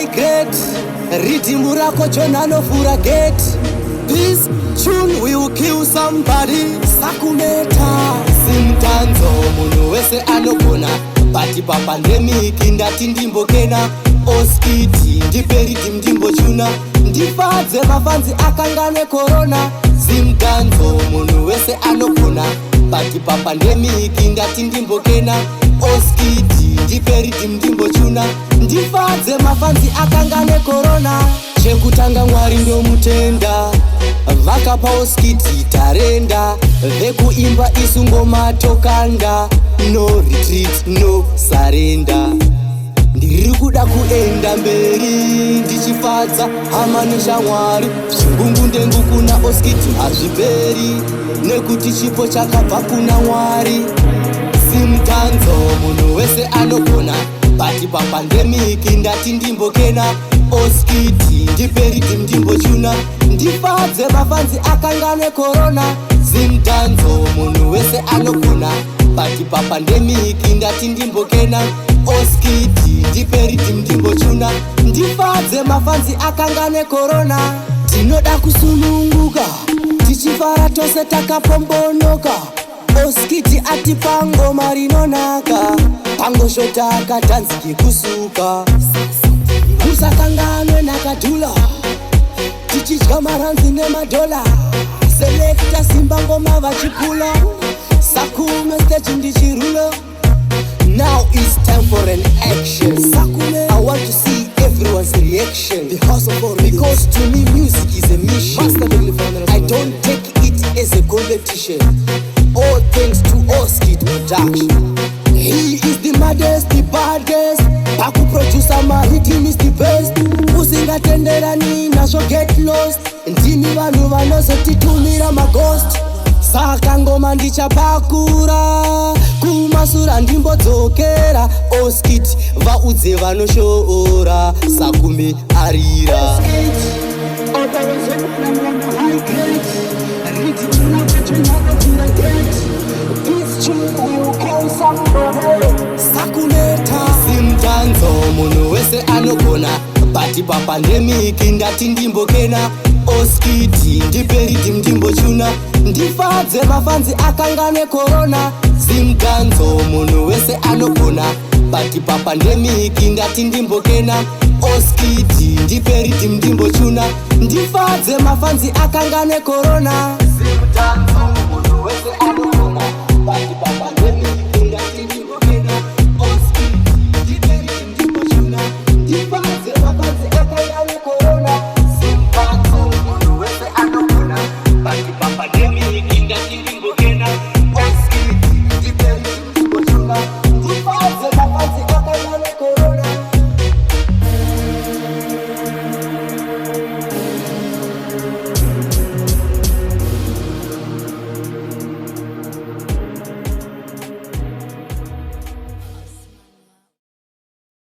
high grade. Rhythm rako Jonano fura gate. This tune will kill somebody. Sakumeta simtanzo munhu wese anogona. Bati pa pandemic ndati ndimbokena. Oskiti ndiperi ndimbochuna. Ndifadze mafanzi akangane corona. Simtanzo munhu wese anogona. Bati pa pandemic ndati ndimbokena. Oskiti ndiperi ndimbochuna. Ndifadze mafanzi akangane corona. Chekutanga Mwari ndo mutenda. Vakapa Oskiti tarenda. Vekuimba isungoma tokanda. No retreat, no surrender. Ndiri kuda kuenda mberi ndichifadza hama neshamwari. Chimbungu ndengu kuna Oskiti hazviperi, nekuti chipo chakabva kuna Mwari. Simtanzo munhu wese anogona. Bati pa pandemic ndati ndimbokena. Oskiti ndiperi ndimbochuna. Ndifadze mafanzi akangane corona. Simtanzo munhu wese anogona. Bati pa pandemic ndati ndimbokena. Oskiti ndiperi ndimbochuna. Ndifadze mafanzi akangane corona. Tinoda kusununguka tichifara tose takapombonoka. Oskiti ati pangoma rinonaka. Pangoshota akatanziki kusuka. Kusakanganwe nakadhula tichidya maranzi nemadola. Selecta simba ngoma vachipula. Sakume stage ndichirula. Now it's time for an action. Sakume, I want to see everyone's reaction. Because to me music is a mission. I don't take it as a competition. All thanks to Oskiti production. He is the maddest, the baddest. Baku producer my him is the best. Usingatenderani naso get lost. Ndini vanhu vanozotitumira maghost. Saka ngoma ndichapakura. Kumasura ndimbodzokera. Oskiti vaudze vanoshoora. Sakume arira. Sakumeta simtanzo munhu wese anogona. Bati pa pandemic ndati ndimbokena. Oskiti ndiperi ndimbochuna. Ndifadze mafanzi akangane corona. Simtanzo munhu wese anogona. Bati pa pandemic ndati ndimbokena. Oskiti ndiperi ndimbochuna. Ndifadze mafanzi akangane corona.